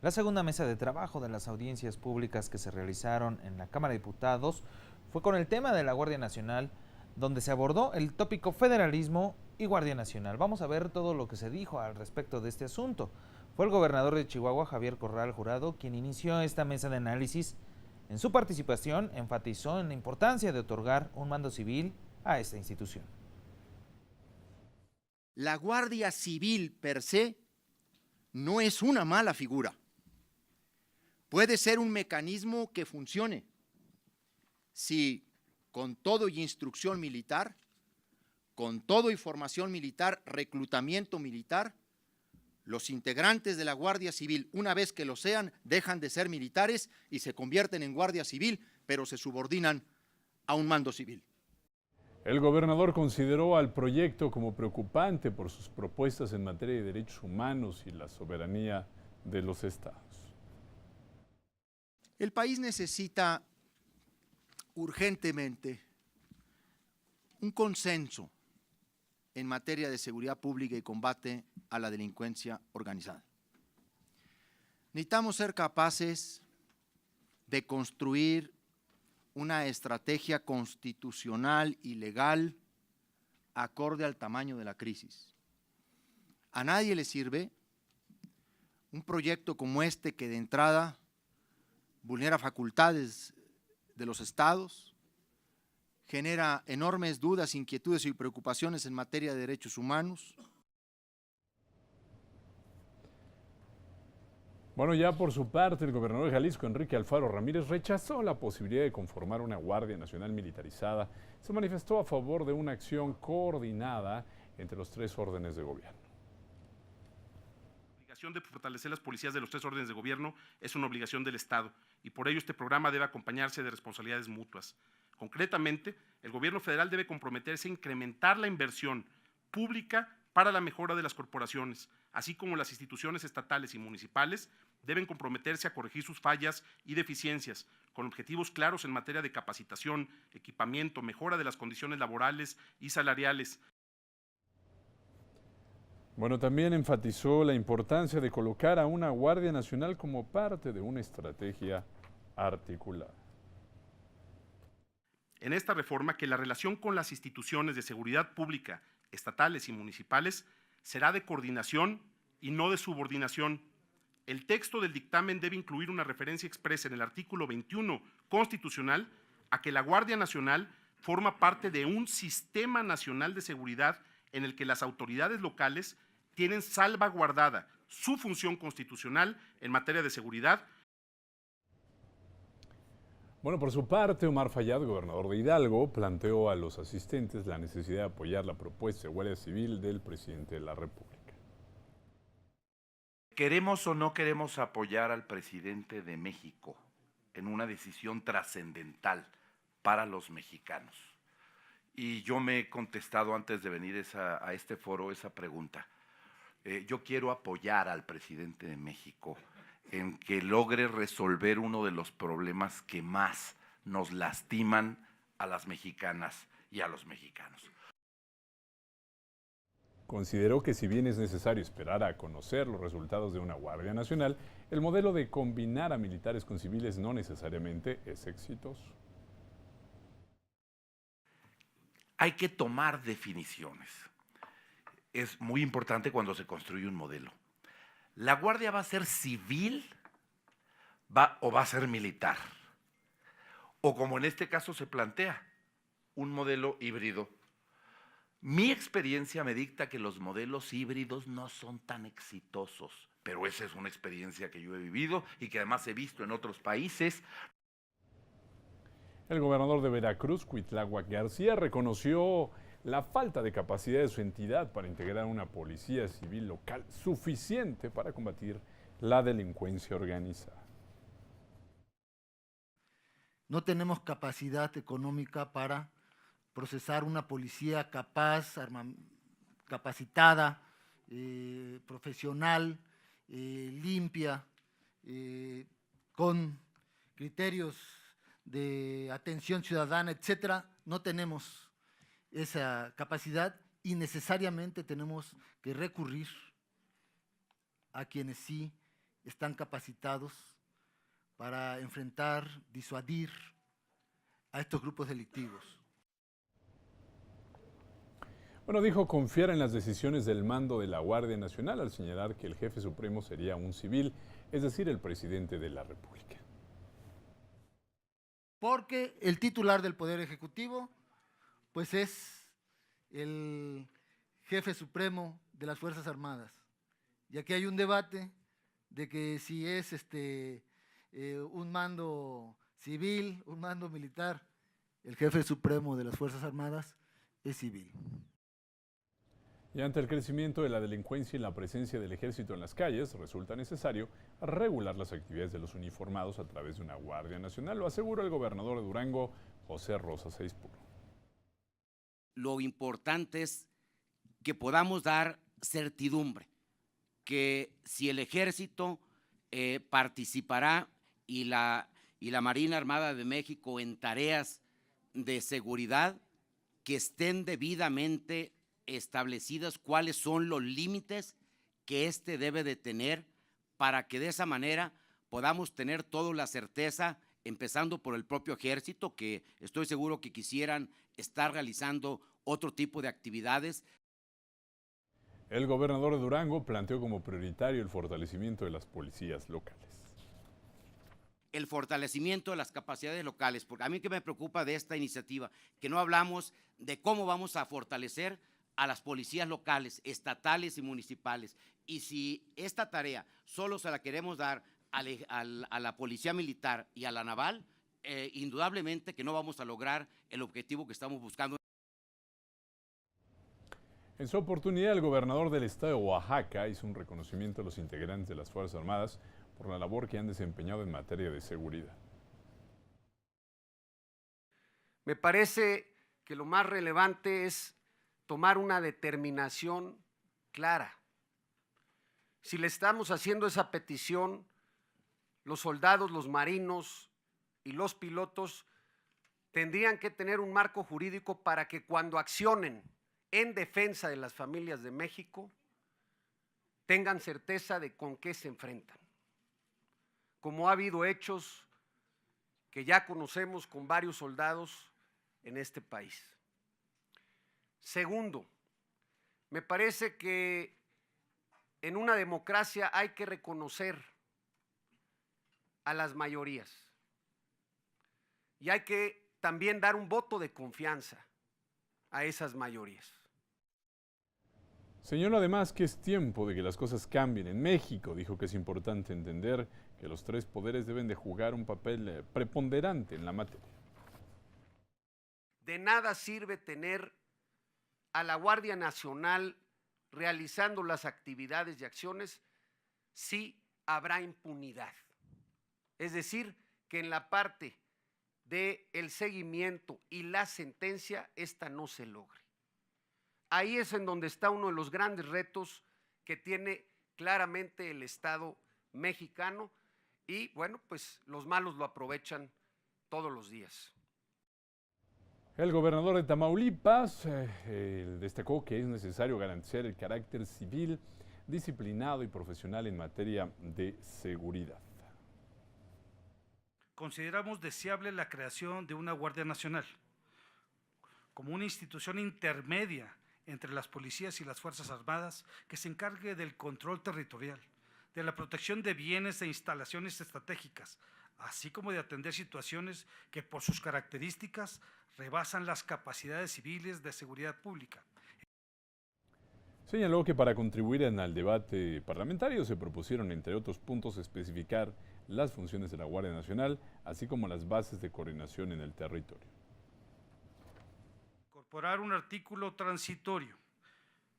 La segunda mesa de trabajo de las audiencias públicas que se realizaron en la Cámara de Diputados fue con el tema de la Guardia Nacional, donde se abordó el tópico federalismo y Guardia Nacional. Vamos a ver todo lo que se dijo al respecto de este asunto. Fue el gobernador de Chihuahua, Javier Corral Jurado, quien inició esta mesa de análisis. En su participación enfatizó en la importancia de otorgar un mando civil a esta institución. La Guardia Civil per se no es una mala figura. Puede ser un mecanismo que funcione si con todo y instrucción militar, con todo y formación militar, reclutamiento militar, los integrantes de la Guardia Civil, una vez que lo sean, dejan de ser militares y se convierten en Guardia Civil, pero se subordinan a un mando civil. El gobernador consideró al proyecto como preocupante por sus propuestas en materia de derechos humanos y la soberanía de los estados. El país necesita urgentemente un consenso en materia de seguridad pública y combate a la delincuencia organizada. Necesitamos ser capaces de construir una estrategia constitucional y legal acorde al tamaño de la crisis. A nadie le sirve un proyecto como este que de entrada vulnera facultades de los estados, genera enormes dudas, inquietudes y preocupaciones en materia de derechos humanos. Bueno, ya por su parte, el gobernador de Jalisco, Enrique Alfaro Ramírez, rechazó la posibilidad de conformar una Guardia Nacional militarizada. Se manifestó a favor de una acción coordinada entre los tres órdenes de gobierno. La obligación de fortalecer las policías de los tres órdenes de gobierno es una obligación del Estado y por ello este programa debe acompañarse de responsabilidades mutuas. Concretamente, el gobierno federal debe comprometerse a incrementar la inversión pública para la mejora de las corporaciones, así como las instituciones estatales y municipales deben comprometerse a corregir sus fallas y deficiencias, con objetivos claros en materia de capacitación, equipamiento, mejora de las condiciones laborales y salariales. Bueno, también enfatizó la importancia de colocar a una Guardia Nacional como parte de una estrategia articulada. En esta reforma, que la relación con las instituciones de seguridad pública, estatales y municipales será de coordinación y no de subordinación. El texto del dictamen debe incluir una referencia expresa en el artículo 21 constitucional a que la Guardia Nacional forma parte de un sistema nacional de seguridad en el que las autoridades locales tienen salvaguardada su función constitucional en materia de seguridad. Bueno, por su parte, Omar Fayad, gobernador de Hidalgo, planteó a los asistentes la necesidad de apoyar la propuesta de Guardia Civil del presidente de la República. ¿Queremos o no queremos apoyar al presidente de México en una decisión trascendental para los mexicanos? Y yo me he contestado antes de venir a este foro esa pregunta. Yo quiero apoyar al presidente de México en que logre resolver uno de los problemas que más nos lastiman a las mexicanas y a los mexicanos. Consideró que si bien es necesario esperar a conocer los resultados de una Guardia Nacional, el modelo de combinar a militares con civiles no necesariamente es exitoso. Hay que tomar definiciones. Es muy importante cuando se construye un modelo. ¿La Guardia va a ser civil o va a ser militar? O como en este caso se plantea, un modelo híbrido. Mi experiencia me dicta que los modelos híbridos no son tan exitosos, pero esa es una experiencia que yo he vivido y que además he visto en otros países. El gobernador de Veracruz, Cuitláhuac García, reconoció la falta de capacidad de su entidad para integrar una policía civil local suficiente para combatir la delincuencia organizada. No tenemos capacidad económica para procesar una policía capaz, capacitada, profesional, limpia, con criterios de atención ciudadana, etcétera. No tenemos esa capacidad y necesariamente tenemos que recurrir a quienes sí están capacitados para enfrentar, disuadir a estos grupos delictivos. Bueno, dijo confiar en las decisiones del mando de la Guardia Nacional al señalar que el jefe supremo sería un civil, es decir, el presidente de la República. Porque el titular del Poder Ejecutivo, pues es el jefe supremo de las Fuerzas Armadas. Y aquí hay un debate de que si es un mando civil, un mando militar, el jefe supremo de las Fuerzas Armadas es civil. Y ante el crecimiento de la delincuencia y la presencia del ejército en las calles, resulta necesario regular las actividades de los uniformados a través de una Guardia Nacional, lo asegura el gobernador de Durango, José Rosa Saispuro. Lo importante es que podamos dar certidumbre, que si el ejército participará y la Marina Armada de México en tareas de seguridad, que estén debidamente establecidas cuáles son los límites que éste debe de tener para que de esa manera podamos tener toda la certeza, empezando por el propio ejército, que estoy seguro que quisieran estar realizando otro tipo de actividades. El gobernador de Durango planteó como prioritario el fortalecimiento de las policías locales. El fortalecimiento de las capacidades locales, porque a mí que me preocupa de esta iniciativa, que no hablamos de cómo vamos a fortalecer a las policías locales, estatales y municipales. Y si esta tarea solo se la queremos dar a la policía militar y a la naval, indudablemente que no vamos a lograr el objetivo que estamos buscando. En su oportunidad, el gobernador del estado de Oaxaca hizo un reconocimiento a los integrantes de las Fuerzas Armadas por la labor que han desempeñado en materia de seguridad. Me parece que lo más relevante es tomar una determinación clara. Si le estamos haciendo esa petición, los soldados, los marinos y los pilotos tendrían que tener un marco jurídico para que cuando accionen en defensa de las familias de México tengan certeza de con qué se enfrentan. Como ha habido hechos que ya conocemos con varios soldados en este país. Segundo, me parece que en una democracia hay que reconocer a las mayorías y hay que también dar un voto de confianza a esas mayorías. Señaló además que es tiempo de que las cosas cambien en México. Dijo que es importante entender que los tres poderes deben de jugar un papel preponderante en la materia. De nada sirve tener a la Guardia Nacional realizando las actividades y acciones si habrá impunidad. Es decir, que en la parte del seguimiento y la sentencia, esta no se logre. Ahí es en donde está uno de los grandes retos que tiene claramente el Estado mexicano y, bueno, pues los malos lo aprovechan todos los días. El gobernador de Tamaulipas destacó que es necesario garantizar el carácter civil, disciplinado y profesional en materia de seguridad. Consideramos deseable la creación de una Guardia Nacional como una institución intermedia entre las policías y las Fuerzas Armadas que se encargue del control territorial, de la protección de bienes e instalaciones estratégicas, así como de atender situaciones que por sus características rebasan las capacidades civiles de seguridad pública. Señaló que para contribuir al debate parlamentario se propusieron, entre otros puntos, especificar las funciones de la Guardia Nacional, así como las bases de coordinación en el territorio. Incorporar un artículo transitorio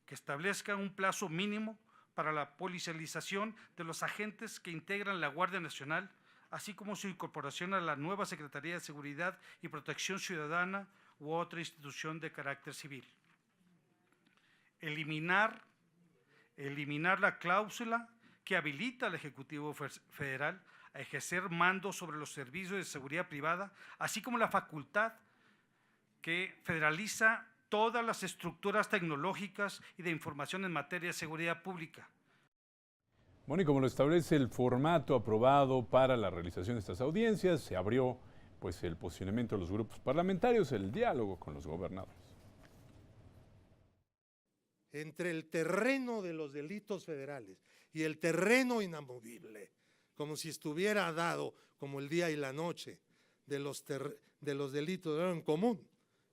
que establezca un plazo mínimo para la policialización de los agentes que integran la Guardia Nacional, así como su incorporación a la nueva Secretaría de Seguridad y Protección Ciudadana u otra institución de carácter civil. Eliminar la cláusula que habilita al Ejecutivo Federal a ejercer mando sobre los servicios de seguridad privada, así como la facultad que federaliza todas las estructuras tecnológicas y de información en materia de seguridad pública. Bueno, y como lo establece el formato aprobado para la realización de estas audiencias, se abrió pues el posicionamiento de los grupos parlamentarios, el diálogo con los gobernadores. Entre el terreno de los delitos federales y el terreno inamovible, como si estuviera dado como el día y la noche de los delitos en común,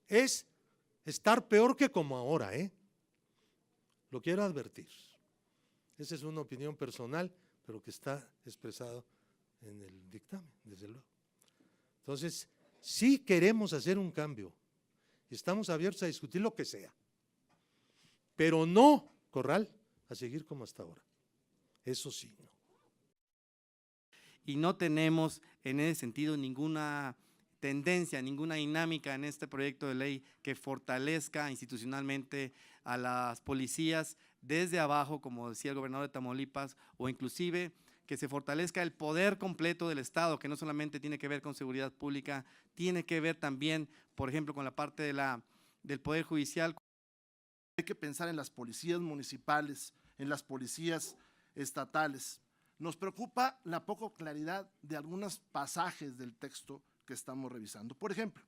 es estar peor que como ahora, Lo quiero advertir. Esa es una opinión personal, pero que está expresado en el dictamen, desde luego. Entonces, sí queremos hacer un cambio y estamos abiertos a discutir lo que sea, pero no, Corral, a seguir como hasta ahora. Eso sí, no. Y no tenemos en ese sentido ninguna tendencia, ninguna dinámica en este proyecto de ley que fortalezca institucionalmente a las policías desde abajo, como decía el gobernador de Tamaulipas, o inclusive que se fortalezca el poder completo del Estado, que no solamente tiene que ver con seguridad pública, tiene que ver también, por ejemplo, con la parte del Poder Judicial. Hay que pensar en las policías municipales, en las policías estatales. Nos preocupa la poca claridad de algunos pasajes del texto que estamos revisando. Por ejemplo,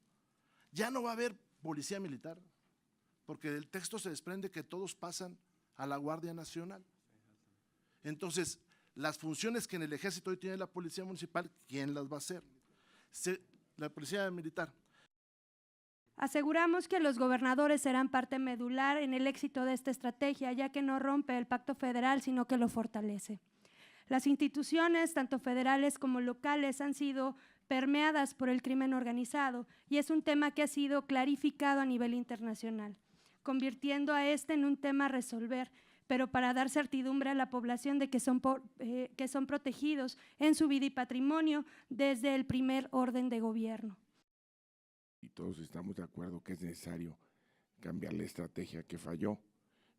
ya no va a haber policía militar, porque del texto se desprende que todos pasan a la Guardia Nacional. Entonces, las funciones que en el Ejército hoy tiene la Policía Municipal, ¿quién las va a hacer? La Policía Militar. Aseguramos que los gobernadores serán parte medular en el éxito de esta estrategia, ya que no rompe el pacto federal, sino que lo fortalece. Las instituciones, tanto federales como locales, han sido permeadas por el crimen organizado y es un tema que ha sido clarificado a nivel internacional, convirtiendo a este en un tema a resolver, pero para dar certidumbre a la población de que son protegidos en su vida y patrimonio desde el primer orden de gobierno. Y todos estamos de acuerdo que es necesario cambiar la estrategia que falló,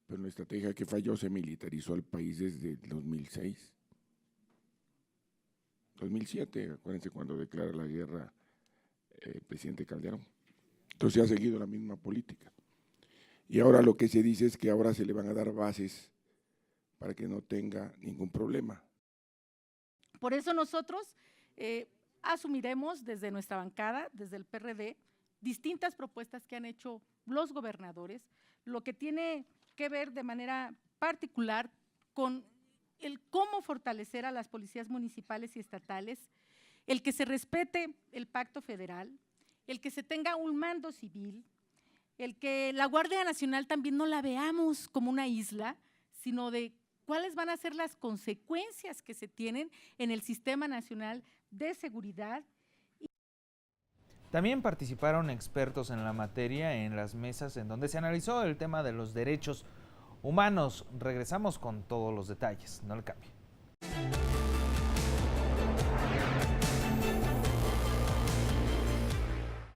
pero la estrategia que falló se militarizó al país desde el 2006. 2007, acuérdense cuando declara la guerra el presidente Calderón. Entonces ha seguido la misma política. Y ahora lo que se dice es que ahora se le van a dar bases para que no tenga ningún problema. Por eso nosotros asumiremos desde nuestra bancada, desde el PRD, distintas propuestas que han hecho los gobernadores, lo que tiene que ver de manera particular con el cómo fortalecer a las policías municipales y estatales, el que se respete el pacto federal, el que se tenga un mando civil, el que la Guardia Nacional también no la veamos como una isla, sino de cuáles van a ser las consecuencias que se tienen en el Sistema Nacional de Seguridad. También participaron expertos en la materia en las mesas en donde se analizó el tema de los derechos humanos. Regresamos con todos los detalles, no le cambie.